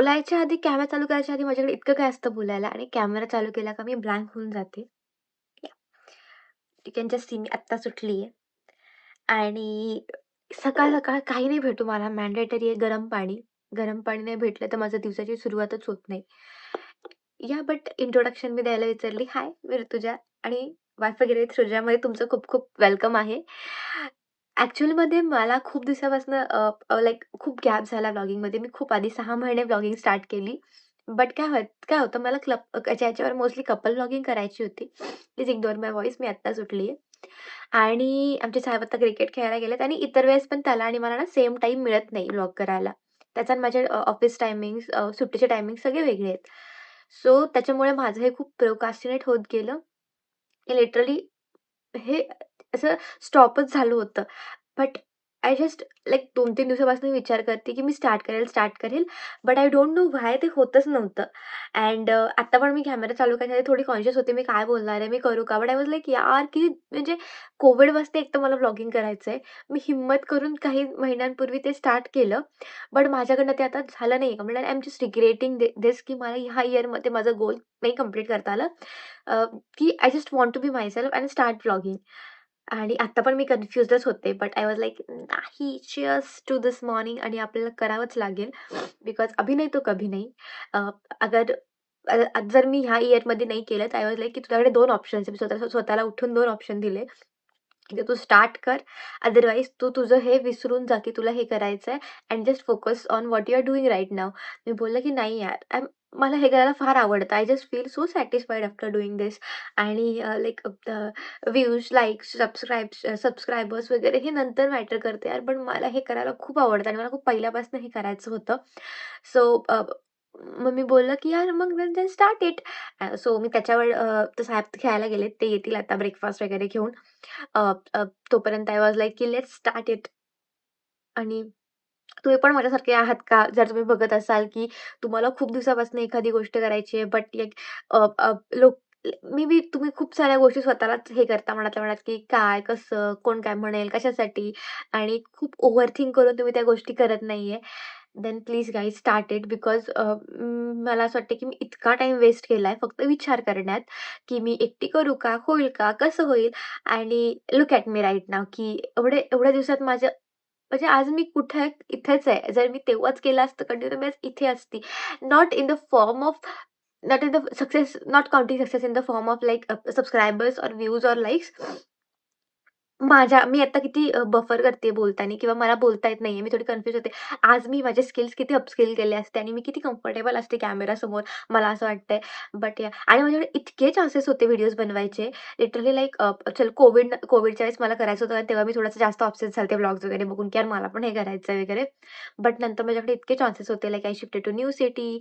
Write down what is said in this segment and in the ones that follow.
बोलायच्या आधी, कॅमेरा चालू करायच्या आधी माझ्याकडे इतकं काय असतं बोलायला आणि कॅमेरा चालू केला का मी ब्लँक होऊन जाते. यू कॅन जस्ट सी मी आत्ता सुटली आहे आणि सकाळ-सकाळ काही नाही भेटू मला मॅन्डेटरी आहे गरम पाणी. गरम पाणी नाही भेटलं तर माझ्या दिवसाची सुरुवातच होत नाही. बट इंट्रोडक्शन मी द्यायला विसरली. हाय, मी ऋतुजा आणि वाईफ वगैरे सृजामध्ये तुमचं खूप-खूप वेलकम आहे. ॲक्चुअलमध्ये मला खूप दिवसापासून लाइक खूप गॅप झाला व्लॉगिंगमध्ये. मी खूप आधी 6 महिने व्लॉगिंग स्टार्ट केली. बट काय होतं मला याच्यावर मोस्टली कपल व्लॉगिंग करायची होती. प्लीज इग्नोर माय व्हॉईस मी आत्ता सुटली आहे. आणि आमचे साहेब आता क्रिकेट खेळायला गेलेत आणि इतर वेळेस पण त्याला आणि मला ना सेम टाईम मिळत नाही व्लॉग करायला. त्याचा आणि माझे ऑफिस टायमिंग्स सुट्टीचे टायमिंग सगळे वेगळे आहेत. सो त्याच्यामुळे माझं हे खूप प्रोक्रॅस्टिनेट होत गेलं. लिटरली हे असं स्टॉपच झालं होतं. बट आय जस्ट लाइक 2-3 दिवसापासून विचार करते, की मी स्टार्ट करेल. But I don't know why ते होतच नव्हतं. आता पण मी कॅमेरा चालू करण्याआधी थोडी कॉन्शियस होते, मी काय बोलणार आहे, मी करू का? बट आय वॉज लाइक यार, की म्हणजे कोविडपासून एक तर मला व्लॉगिंग करायचंय. मी हिम्मत करून काही महिन्यांपूर्वी ते स्टार्ट केलं. बट माझ्याकडनं ते आता झालं नाही. म्हणजे I am just regretting this की मला ह्या इयरमध्ये माझं गोल नाही कंप्लीट करता आलं. की I just want to be myself and start vlogging. आणि आता पण मी कन्फ्युजच होते. बट आय वॉज लाइक नाही, चीअर्स टू धिस मॉर्निंग आणि आपल्याला करावंच लागेल. बिकॉज अभी नहीं तो कभी नहीं. अ, अगर जर मी ह्या इयरमध्ये नाही केलं तर आय वॉज लाइक की तुझ्याकडे 2 ऑप्शन्स आहे. मी स्वतःला उठून 2 ऑप्शन दिले. की तू स्टार्ट कर. अदरवाईज तू तुझं हे विसरून जा की तुला हे करायचंय and just focus on what you are doing right now. मी बोलले की नाही यार, मला हे करायला फार आवडतं. I just feel so satisfied after doing this. आणि लाइक व्ह्यूज, लाइक्स, सबस्क्रायबर्स वगैरे हे नंतर मॅटर करते यार. पण मला हे करायला खूप आवडतं आणि मला खूप पहिल्यापासून हे करायचं होतं. सो मग मी बोललं की यार मग देन स्टार्ट इट. सो मी त्याच्यावर तर साहेब खेळायला गेलेत. ते येतील आता ब्रेकफास्ट वगैरे घेऊन. अ, तोपर्यंत आय वॉज लाइक की लेट्स स्टार्ट इट. आणि तुम्ही पण माझ्यासारखे आहात का? जर तुम्ही बघत असाल, की तुम्हाला खूप दिवसापासून एखादी गोष्ट करायची आहे, बट एक अ, अ, लोक मे बी तुम्ही खूप साऱ्या गोष्टी स्वतःलाच हे करता मनातल्या मनात, की काय, कसं, कोण काय म्हणेल, कशासाठी आणि खूप ओव्हरथिंक करून तुम्ही त्या गोष्टी करत नाहीये. Then please guys start it because मला असं वाटतं, की मी इतका टाईम वेस्ट केलाय फक्त विचार करण्यात, की मी एकटी करू का? होईल का? कसं होईल? आणि look at me right now, की एवढ्या दिवसात माझं म्हणजे आज मी कुठे आहे? इथेच आहे. जर मी तेव्हाच केलं असतं कंटिन्यू मी आज इथे असती. Not in the form of not in the success not counting success in the form of like subscribers और व्ह्यूज और लाइक्स. मी आता किती बफर करते बोलताना किंवा मला बोलता येत नाहीये. मी थोडी कन्फ्यूज होते. आज मी माझे स्किल्स किती अपस्किल केले असते आणि मी किती कम्फर्टेबल असते कॅमेरासमोर, मला असं वाटतंय. बट आणि माझ्याकडे इतके चान्सेस होते व्हिडिओज बनवायचे. लिटरली लाइक चल कोविडच्या वेळेस मला करायचं होतं आणि तेव्हा मी थोडंसं जास्त ऑब्सेस झालते व्लॉग्स वगैरे बघून, की यार मला पण हे करायचंय वगैरे. बट नंतर माझ्याकडे इतके चान्सेस होते like I shifted to new city.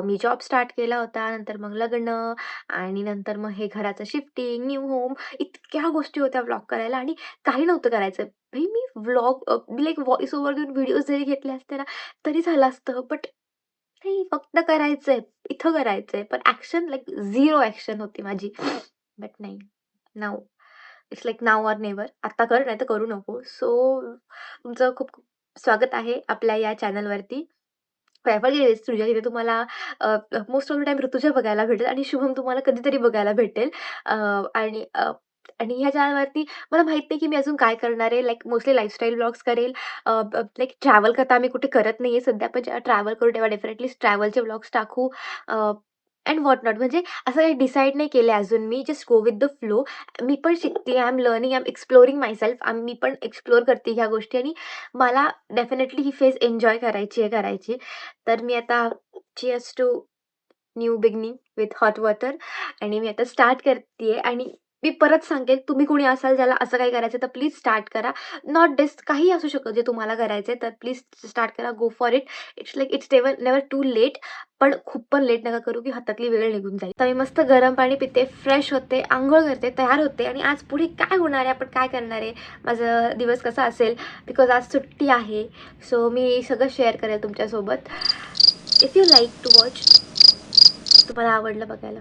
मी जॉब स्टार्ट केला होता. नंतर मग लग्न आणि नंतर मग हे घराचं शिफ्टिंग, न्यू होम इतक्या गोष्टी होत्या व्लॉग करायला आणि काही नव्हतं करायचं. भाई मी लाइक व्हॉईस ओव्हर देऊन व्हिडिओज जरी घेतले असते ना, तरी झालं असतं. बट नाही, फक्त करायचंय, इथं करायचंय. पण ॲक्शन लाइक 0 ॲक्शन होती माझी. बट नाही, now it's like now or never. आता कर, नाहीतर करू नको. सो तुमचं खूप खूप स्वागत आहे आपल्या या चॅनलवरती. ट्रॅव्हल गेलीस तुझ्या तिथे तुम्हाला most of the time Rutuja बघायला भेटेल आणि शुभम तुम्हाला कधीतरी बघायला भेटेल. अ, आणि ह्या चॅनलवरती मला माहीत नाही की मी अजून काय करणार आहे. लाइक मोस्टली लाईफस्टाईल व्लॉग्स करेल. लाइक ट्रॅव्हल करता आम्ही कुठे करत नाहीये सध्या, पण जेव्हा ट्रॅव्हल करू तेव्हा डेफिनेटली ट्रॅव्हलचे व्लॉग्स टाकू. अँड व्हॉट नॉट म्हणजे असं काही डिसाईड नाही केलं अजून मी. Just go with the flow. मी पण शिकते, I am learning, I am exploring myself. मी पण एक्सप्लोर करते ह्या गोष्टी आणि मला डेफिनेटली ही फेज एन्जॉय करायची. तर मी आता cheers to new beginning with hot water आणि मी आता स्टार्ट करतीये आणि मी परत सांगेन, तुम्ही कोणी असाल ज्याला असं काही करायचं तर प्लीज स्टार्ट करा. नॉट दिस काहीही असू शकतं जे तुम्हाला करायचंय तर प्लीज स्टार्ट करा. Go for it. It's like it's never too late. पण खूप पण लेट नका करू की हातातली वेळ निघून जाईल. तर मी मस्त गरम पाणी पिते, फ्रेश होते, अंघोळ करते, तयार होते आणि आज पुढे काय होणार आहे, आपण काय करणार आहे, माझा दिवस कसा असेल बिकॉज आज सुट्टी आहे. सो मी सगळं शेअर करेल तुमच्यासोबत. If you like to watch, तुम्हाला आवडलं बघायला.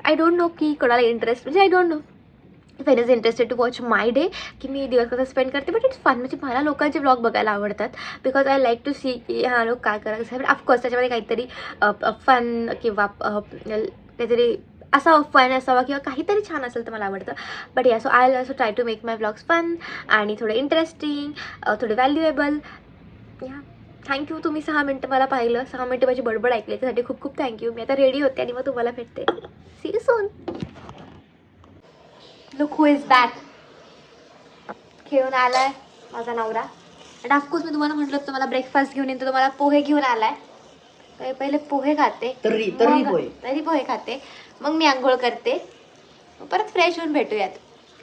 आय डोंट नो की कोणाला इंटरेस्ट म्हणजे I don't know when is interested to watch my day, की मी दिवस कसा स्पेंड करते. But it's fun. म्हणजे मला लोकांचे ब्लॉग बघायला आवडतात because I like to see की हा लोक काय करायचं. बट ऑफकोर्स त्याच्यामध्ये काहीतरी फन किंवा काहीतरी असा फन असावा किंवा काहीतरी छान असेल तर मला आवडतं. But yeah so I also try to make my blogs fun आणि थोडे इंटरेस्टिंग, थोडे व्हॅल्युएबल. या थँक्यू. तुम्ही 6 मिनटं मला पाहिलं, 6 मिनटं माझी बडबड ऐकली, त्यासाठी खूप खूप थँक्यू. मी आता रेडी होते आणि मग तुम्हाला भेटते. See you soon. Look who is back. खेळून आलाय माझा नवरा. आणि ऑफकोर्स मी तुम्हाला म्हटलं होतं मला ब्रेकफास्ट घेऊन येतो, तुम्हाला पोहे घेऊन आलाय. पहिले पोहे खाते, तरी पोहे खाते, मग मी आंघोळ करते, परत फ्रेश होऊन भेटूयात.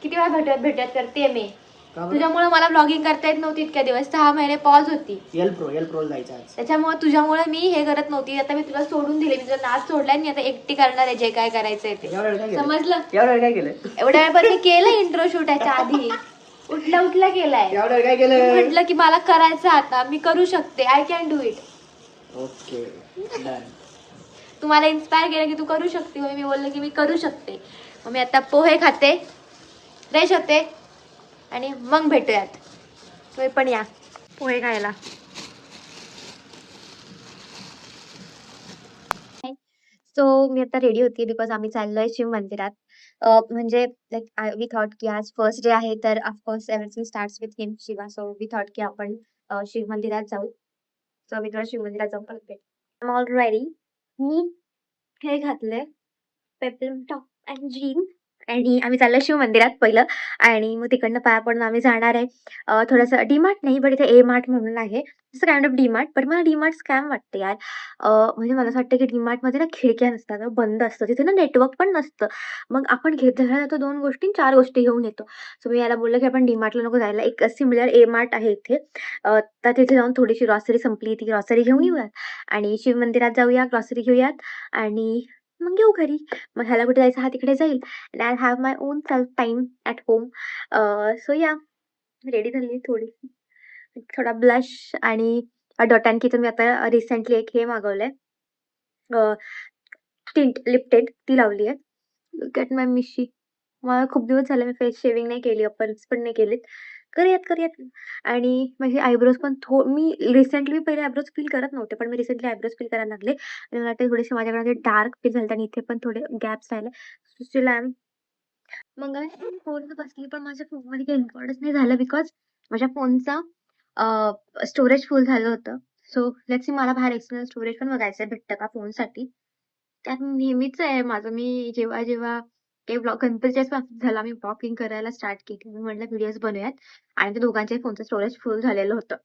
किती वेळा भेटूयात करते मी. तुझ्यामुळे मला ब्लॉगिंग करता येत नव्हती इतक्या दिवस. 6 महिने पॉज होती. एल प्रो जायचं. त्याच्यामुळे तुझ्यामुळे मी हे करत नव्हती. आता मी तुला सोडून दिले, मी तुझा नाच सोडलाय. मी आता एकटी करणार आहे जे काय करायचंय ते. समजलं? एवढ्या वेळ काय केलं? एवढ्या वेळ पण मी केलं इंट्रो शूट याच्या आधी. उठला केलाय. एवढ्या वेळ काय केलं? म्हटलं की मला करायचं आता, मी करू शकते. I can do it. Okay done. तुम्हाला इन्स्पायर केलं की तू करू शकते. मी बोलले की मी करू शकते. मग मी आता पोहे खाते, फ्रेश होते आणि मग भेटूयात. तुम्ही पण या पोहे खायला. सो मी आता रेडी होती बिकॉज आम्ही चाललोय शिव मंदिरात. म्हणजे लाईक वी थॉट की आज फर्स्ट डे आहे तर of course everything starts with him Shiva. So we thought की आपण शिव मंदिरात जाऊ. सो मी तुला शिव मंदिरात जाऊन परत भेट. I am all ready. मी हे घातले पेप्लम टॉप अँड जीन आणि आम्ही चाललो शिव मंदिरात पहिलं आणि मग तिकडनं पाया पडून आम्ही जाणार आहे. थोडंसं डीमार्ट नाही बट इथे ए मार्ट म्हणून आहे. जसं काइंड ऑफ डीमार्ट. बट मला डीमार्ट स्कॅम वाटते यार. म्हणजे मला असं वाटतं की डीमार्टमध्ये ना खिडक्या नसतात, बंद असतं, तिथे ना नेटवर्क पण नसतं. मग आपण घरात जातो 2 गोष्टी 4 गोष्टी घेऊन येतो. सो मी याला बोललं की आपण डीमार्टला नको जायला, एक सिमिलर ए मार्ट आहे इथे. तर तिथे जाऊन थोडीशी ग्रॉसरी संपली, ती ग्रॉसरी घेऊन येऊयात आणि शिव मंदिरात जाऊया, ग्रॉसरी घेऊयात आणि मग येऊ घरी. मग ह्याला कुठे जायचं हा तिकडे जाईल. And I have my on self time at home. So या रेडी झाली थोडी. थोडा ब्लश आणि डॉट अँड कीचं मी आता रिसेंटली एक हे मागवलंय, टिंट लिप टिंट ती लावली आहे. लुक ॲट माय मिशी. मला खूप दिवस झाले मी फेस शेविंग नाही केली, अपर्स पण नाही केलीत. करूयात. आणि माझे आयब्रोज पण मी रिसेंटली पहिले आयब्रोज फील करत नव्हते, पण मी रिसेंटली आयब्रोज फील करायला लागले आणि मला वाटतं थोडेसे माझ्याकडे डार्क फील झाले आणि इथे पण थोडे गॅप्स राहिले. Still I am. मग फोनवर बसली पण माझ्या फोनमध्ये काही रेकॉर्डच नाही झालं बिकॉज माझ्या फोनचा स्टोरेज फुल झालं होतं. सो लेट्स सी मला बाहेर एक्सटर्नल स्टोरेज पण बघायचं भेटतं का फोनसाठी. त्यात नेहमीच आहे माझं. मी जेव्हा काही गणपतीच्याच बाबतीत झाला, मी ब्लॉगिंग करायला स्टार्ट केली. मी म्हटलं व्हिडिओज बनवूयात आणि ते दोघांच्याही फोनचं स्टोरेज फुल झालेलं होतं.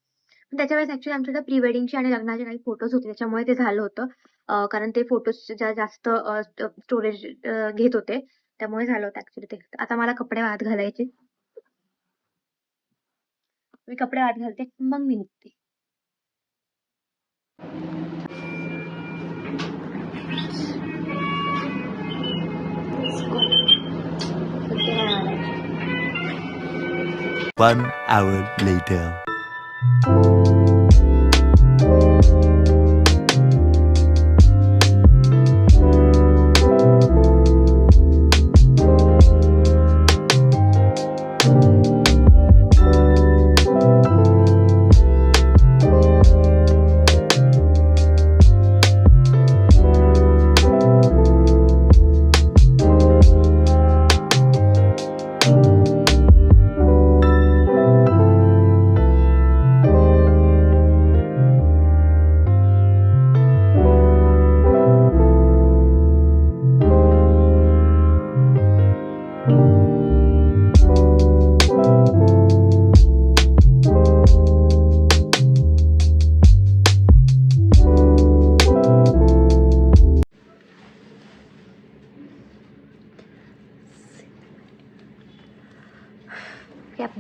पण त्याच्या वेळेस ऍक्च्युली आमच्याकडे प्री वेडिंगचे आणि लग्नाचे काही फोटोज होते, त्याच्यामुळे ते झालं होतं. कारण ते फोटोज जास्त स्टोरेज घेत होते, त्यामुळे झालं होतं ऍक्च्युली ते. आता मला कपडे वाळत घालायचे. मी कपडे वाळत घालते, मग मी निघते. One hour later.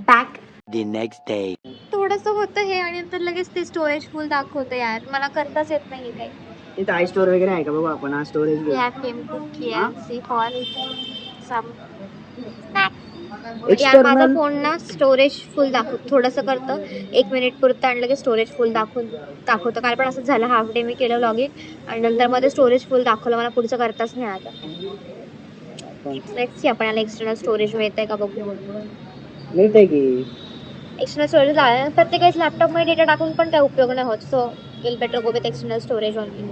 Back. The next day. थोडंसं होतं हे आणि नंतर लगेच ते स्टोरेज फुल दाखवतं यार. मला करताच येत नाही काही. इथं आय स्टोर वगैरे आहे का बघू आपण. हा storage We have came to KFC for some snacks. यार माझा फोन ना स्टोरेज फुल थोडंसं करतं, 1 मिनिट पुरतं आणि लगेच स्टोरेज फुल दाखवतं. काल पण असंच झालं. हाफ डे मी केलं लॉगिन आणि नंतर मध्ये स्टोरेज फुल दाखवलं. मला पुढचं करताच नाही आलं. फोन नेक्स्ट आपल्याला एक्सटर्नल स्टोरेज मिळतंय का बघू. मिळतंय की. एक्सटर्नल स्टोरेज लागलं प्रत्येक वेळेस लॅपटॉपमध्ये डेटा टाकून पण काही उपयोग नाही होत. So will better go with external storage only.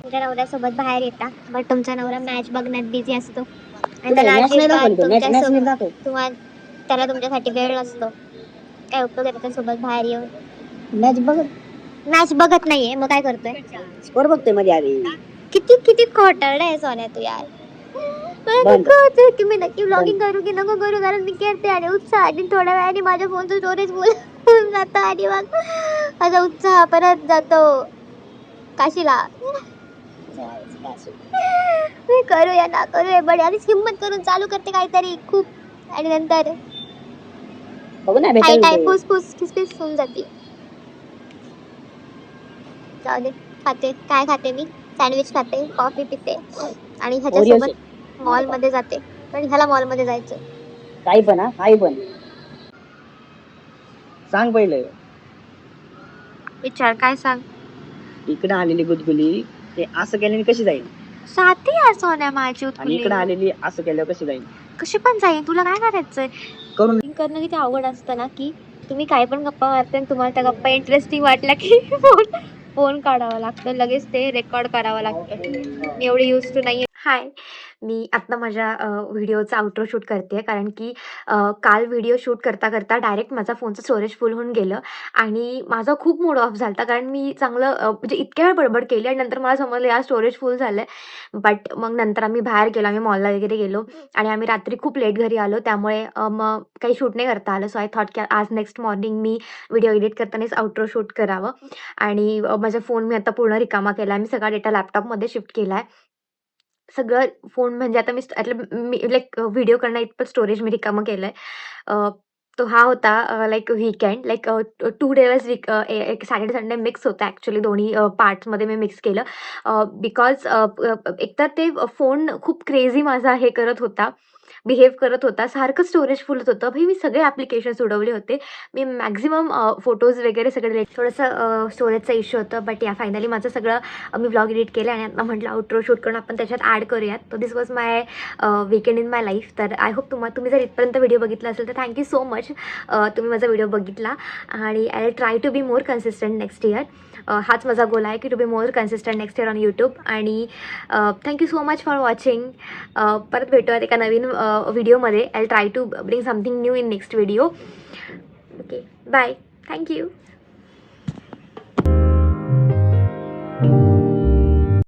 तुमच्या नवऱ्यासोबत बाहेर येता बट तुमचा नवरा मॅच बघण्यात बिझी असतो आणि त्याला मॅच नाही दाखवली तो, मॅच नाही तुमच्यासोबत दाखव. तुम्हाला त्याला तुमच्यासाठी वेळ नसतो. काय उपयोग आहे त्याच्यासोबत बाहेर येऊन. मॅच बघत नाहीये मग काय करतोय. स्कोर बघतोय मध्ये आधी. किती किती खोटारडा आहे सोन्या तू यार. मला बंद. नको होतं की मी नक्की ब्लॉगिंग करू की नको करू कारण मी करते आणि उत्साह आणि थोड्या वेळाने माझ्या फोनचं स्टोरेज फुल होऊन जातं आणि मग माझा उत्साह परत जातो काशीला. मी करूया ना करूया बट आधीच हिंमत करून चालू करते काहीतरी खूप आणि नंतर बघू ना हाय भेटेल टाय ते. फुसफुस किसकिस होऊन जाते. जाऊ दे खाते काय खाते मी सँडविच खाते कॉफी पिते आणि Oreos ह्याच्यासोबत मॉलमध्ये जाते पण ह्याला मॉलमध्ये जायचं. काही पण, हा काही पण सांग पहिले. विचार काय सांग. इकडे आलेली गुदगुली ते असं केल्याने कशी जाईल साथी यार सोन्या माझी आणि उत्कुली इकडे आलेली असं केल्यावर कशी जाईल. कशी पण जाईल तुला काय करायचंय. करून करणं किती आवड असतं ना की तुम्ही काय पण गप्पा मारते आणि तुम्हाला त्या गप्पा इंटरेस्टिंग वाटल्या की फोन काढावा लागतं लगेच ते रेकॉर्ड करावं लागतं. मी एवढी यूज टू नाही. हाय मी आत्ता माझ्या व्हिडिओचा आउट्रो शूट करते कारण की काल व्हिडिओ शूट करता करता डायरेक्ट माझा फोनचं स्टोरेज फुल होऊन गेलं आणि माझा खूप मूड ऑफ झाला कारण मी चांगलं म्हणजे इतक्या वेळ बडबड केली आणि नंतर मला समजलं यार स्टोरेज फुल झालं आहे. बट मग नंतर आम्ही बाहेर गेलो आम्ही मॉलला वगैरे गेलो आणि आम्ही रात्री खूप लेट घरी आलो त्यामुळे मग काही शूट नाही करता आलं. सो आय थॉट की आज नेक्स्ट मॉर्निंग मी व्हिडिओ एडिट करतानाच आउट्रो शूट करावं आणि माझा फोन मी आता पूर्ण रिकामा केला आहे. मी सगळा डेटा लॅपटॉपमध्ये शिफ्ट केला आहे. सगळं फोन म्हणजे आता मी लाईक व्हिडिओ करणं इतपत स्टोरेज मी रिकामं केलं आहे. तो हा होता लाईक वीकेंड लाईक 2 डेज एक सॅटर्डे संडे मिक्स होतं ॲक्च्युली दोन्ही पार्ट्समध्ये मी मिक्स केलं. बिकॉज एकतर ते फोन खूप क्रेझी माझा हे करत होता, बिहेव करत होता. सारखं स्टोरेज फुल होत होतं. भाई मी सगळे ॲप्लिकेशन्स उडवले होते. मी मॅक्झिमम फोटोज वगैरे सगळे डिलीट थोडंसं स्टोरेजचा इश्यू होतं. बट या फायनली माझं सगळं मी व्लॉग एडिट केलं आणि आता म्हटलं आउट्रो शूट करून आपण त्याच्यात ॲड करूयात. तर this was my weekend in my life. तर आय होप तुम्ही जर इथपर्यंत व्हिडिओ बघितला असेल तर थँक्यू सो मच. तुम्ही माझा व्हिडिओ बघितला आणि I will try to be more consistent next year. हाच माझा गोल आहे की to be more consistent next year on YouTube आणि thank you so much for watching. परत भेटूयात एका नवीन व्हिडिओमध्ये. I will try to bring something new in next video. Okay bye. Thank you.